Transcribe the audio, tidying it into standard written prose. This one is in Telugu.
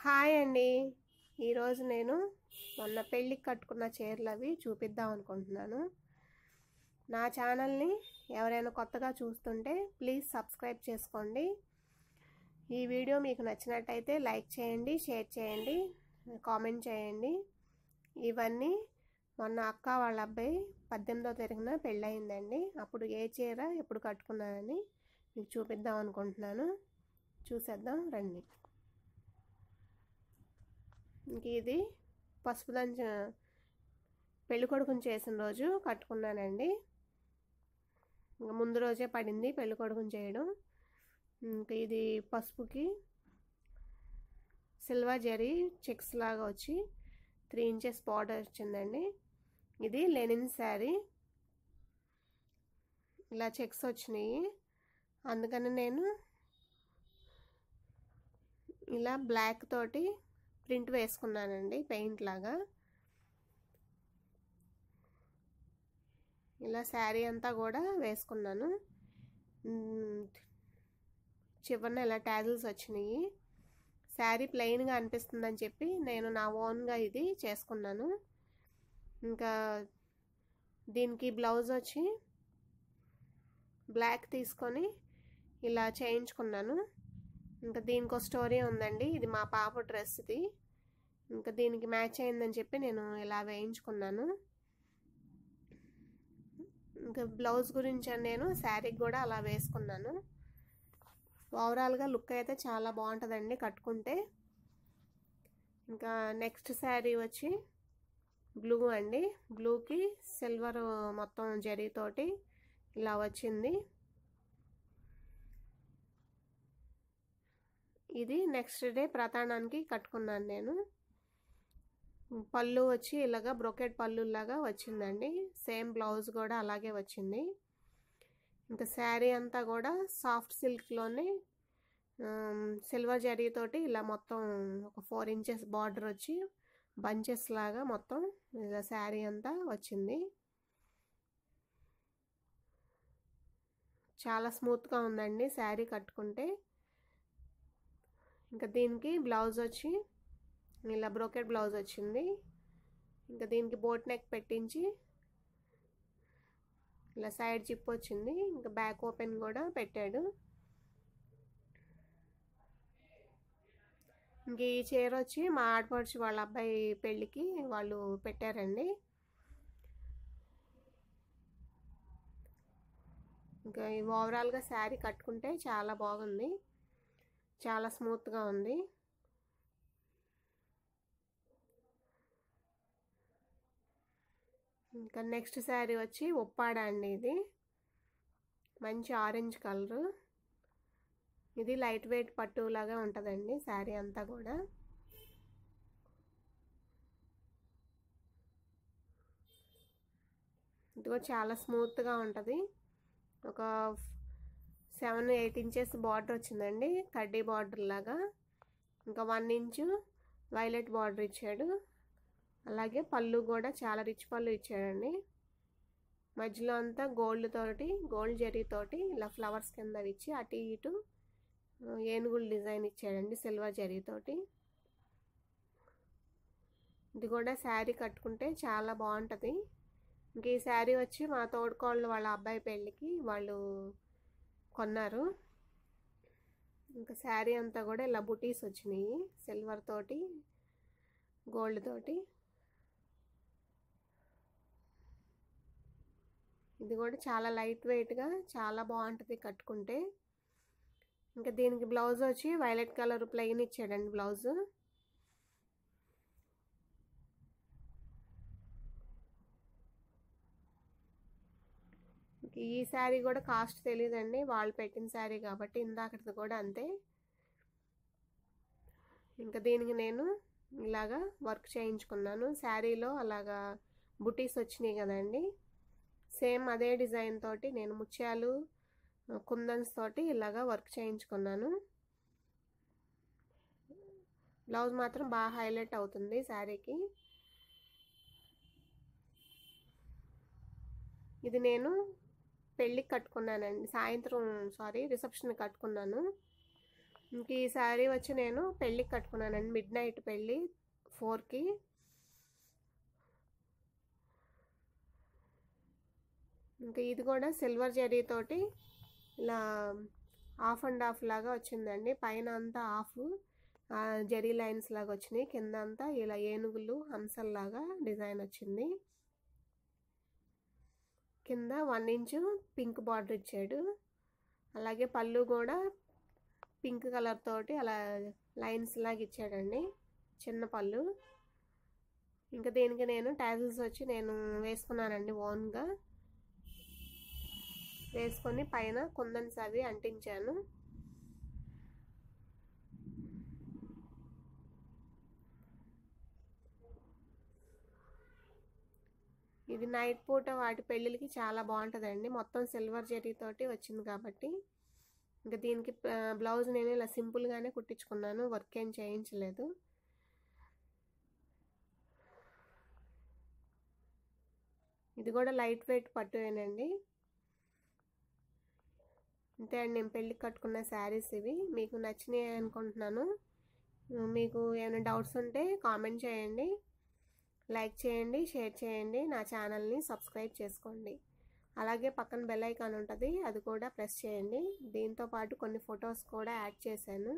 హాయ్ అండి. ఈరోజు నేను మొన్న పెళ్ళికి కట్టుకున్న చీరలు అవి చూపిద్దాం అనుకుంటున్నాను. నా ఛానల్ని ఎవరైనా కొత్తగా చూస్తుంటే ప్లీజ్ సబ్స్క్రైబ్ చేసుకోండి. ఈ వీడియో మీకు నచ్చినట్టయితే లైక్ చేయండి, షేర్ చేయండి, కామెంట్ చేయండి. ఇవన్నీ మొన్న అక్క వాళ్ళ అబ్బాయి 18వ తారీఖున పెళ్ళయిందండి. అప్పుడు ఏ చీర ఎప్పుడు కట్టుకున్నానని మీకు చూపిద్దాం అనుకుంటున్నాను. చూసేద్దాం రండి. ఇంక ఇది పసుపు దంచ పెళ్లి కొడుకుని చేసిన రోజు కట్టుకున్నానండి. ఇంకా ముందు రోజే పడింది పెళ్లి కొడుకుని చేయడం. ఇంకా ఇది పసుపుకి సిల్వర్ జరీ చెక్స్ లాగా వచ్చి 3 ఇంచెస్ బార్డర్ వచ్చిందండి. ఇది లెనిన్ శారీ, ఇలా చెక్స్ వచ్చినాయి. అందుకని నేను ఇలా బ్లాక్ తోటి ప్రింట్ వేసుకున్నానండి, పెయింట్ లాగా. ఇలా శారీ అంతా కూడా వేసుకున్నాను. చివరన ఇలా టాజిల్స్ వచ్చినాయి. శారీ ప్లెయిన్గా అనిపిస్తుందని చెప్పి నేను నా ఓన్గా ఇది చేసుకున్నాను. ఇంకా దీనికి బ్లౌజ్ వచ్చి బ్లాక్ తీసుకొని ఇలా చేయించుకున్నాను. ఇంకా దీనికి ఒక స్టోరీ ఉందండి. ఇది మా పాప డ్రెస్ ఇది. ఇంకా దీనికి మ్యాచ్ అయిందని చెప్పి నేను ఇలా వేయించుకున్నాను. ఇంకా బ్లౌజ్ గురించి నేను శారీకి కూడా అలా వేసుకున్నాను. ఓవరాల్గా లుక్ అయితే చాలా బాగుంటుందండి కట్టుకుంటే. ఇంకా నెక్స్ట్ శారీ వచ్చి బ్లూ అండి. బ్లూకి సిల్వర్ మొత్తం జరీతోటి ఇలా వచ్చింది. ఇది నెక్స్ట్ డే ప్రతానానికి కట్టుకున్నాను నేను. పళ్ళు వచ్చి ఇలాగా బ్రొకెట్ పళ్ళు లాగా వచ్చిందండి. సేమ్ బ్లౌజ్ కూడా అలాగే వచ్చింది. ఇంకా శారీ అంతా కూడా సాఫ్ట్ సిల్క్లోనే సిల్వర్ జరీతోటి ఇలా మొత్తం ఒక 4 ఇంచెస్ బార్డర్ వచ్చి బంచెస్ లాగా మొత్తం ఇలా శారీ అంతా వచ్చింది. చాలా స్మూత్గా ఉందండి శారీ కట్టుకుంటే. ఇంకా దీనికి బ్లౌజ్ వచ్చి ఇలా బ్రోకెట్ బ్లౌజ్ వచ్చింది. ఇంకా దీనికి బోట్ నెక్ పెట్టించి ఇలా సైడ్ జిప్ వచ్చింది. ఇంకా బ్యాక్ ఓపెన్ కూడా పెట్టాడు. ఇంక ఈ చీర వచ్చి మా ఆడపడుచు వాళ్ళ అబ్బాయి పెళ్ళికి వాళ్ళు పెట్టారండి. ఇంకా ఓవరాల్గా శారీ కట్టుకుంటే చాలా బాగుంది, చాలా స్మూత్గా ఉంది. ఇంకా నెక్స్ట్ శారీ వచ్చి ఉప్పాడ అండి. ఇది మంచి ఆరెంజ్ కలరు. ఇది లైట్ వెయిట్ పట్టు లాగా ఉంటుందండి శారీ అంతా కూడా. ఇదిగో చాలా స్మూత్గా ఉంటుంది. ఒక 7-8 ఇంచెస్ బార్డర్ వచ్చిందండి, కడ్డీ బార్డర్ లాగా. ఇంకా 1 ఇంచు వైలెట్ బార్డర్ ఇచ్చాడు. అలాగే పళ్ళు కూడా చాలా రిచ్ పళ్ళు ఇచ్చాడండి. మధ్యలో అంతా గోల్డ్ జరీతోటి ఇలా ఫ్లవర్స్ కింద ఇచ్చి అటు ఇటు ఏనుగుల డిజైన్ ఇచ్చాడండి సిల్వర్ జరీతోటి. ఇది కూడా శారీ కట్టుకుంటే చాలా బాగుంటుంది. ఇంక ఈ శారీ వచ్చి మా తోడుకోళ్ళు వాళ్ళ అబ్బాయి పెళ్ళికి వాళ్ళు కొన్నారు. ఇంకా శారీ అంతా కూడా ఇలా బుటీస్ వచ్చినాయి సిల్వర్ తోటి గోల్డ్ తోటి. ఇది కూడా చాలా లైట్ వెయిట్గా చాలా బాగుంటుంది కట్టుకుంటే. ఇంకా దీనికి బ్లౌజ్ వచ్చి వైలెట్ కలర్ ప్లెయిన్ ఇచ్చాడండి బ్లౌజ్. ఈ శారీ కూడా కాస్ట్ తెలియదండి, వాళ్ళు పెట్టిన శారీ కాబట్టి. ఇందాకటిది కూడా అంతే. ఇంకా దీనికి నేను ఇలాగా వర్క్ చేయించుకున్నాను. శారీలో అలాగా బుటీస్ వచ్చినాయి కదండి, సేమ్ అదే డిజైన్ తోటి నేను ముత్యాలు కుందన్స్ తోటి ఇలాగా వర్క్ చేయించుకున్నాను. బ్లౌజ్ మాత్రం బాగా హైలైట్ అవుతుంది శారీకి. ఇది నేను పెళ్ళికి కట్టుకున్నానండి, రిసెప్షన్ కట్టుకున్నాను. ఇంక ఈ శారీ వచ్చి నేను పెళ్ళికి కట్టుకున్నానండి, మిడ్ నైట్ పెళ్ళి 4కి. ఇంకా ఇది కూడా సిల్వర్ జరీ తోటి ఇలా హాఫ్ అండ్ హాఫ్ లాగా వచ్చిందండి. పైన అంతా హాఫ్ జరీ లైన్స్ లాగా వచ్చినాయి, కింద అంతా ఇలా ఏనుగులు హంసల్లాగా డిజైన్ వచ్చింది. కింద 1 ఇంచు పింక్ బార్డర్ ఇచ్చాడు. అలాగే పళ్ళు కూడా పింక్ కలర్ తోటి అలా లైన్స్ లాగా ఇచ్చాడండి, చిన్న పళ్ళు. ఇంకా దీనికి నేను టాజిల్స్ వచ్చి నేను వేసుకున్నానండి, ఓన్గా వేసుకొని పైన కుందన్స్ అవి అంటించాను. ఇది నైట్ పూట వాటి పెళ్ళిళ్ళకి చాలా బాగుంటుందండి, మొత్తం సిల్వర్ జరీ తోటి వచ్చింది కాబట్టి. ఇంకా దీనికి బ్లౌజ్ నేను ఇలా సింపుల్గానే కుట్టించుకున్నాను, వర్క్ ఏం చేయించలేదు. ఇది కూడా లైట్ వెయిట్ పట్టువేనండి. అంతే అండి, నేను పెళ్ళికి కట్టుకున్న శారీస్ ఇవి. మీకు నచ్చినాయి అనుకుంటున్నాను. మీకు ఏమైనా డౌట్స్ ఉంటే కామెంట్ చేయండి, లైక్ చేయండి, షేర్ చేయండి, నా ఛానల్ని సబ్స్క్రైబ్ చేసుకోండి. అలాగే పక్కన బెల్ ఐకాన్ ఉంటుంది, అది కూడా ప్రెస్ చేయండి. దీంతో పాటు కొన్ని ఫొటోస్ కూడా యాడ్ చేశాను.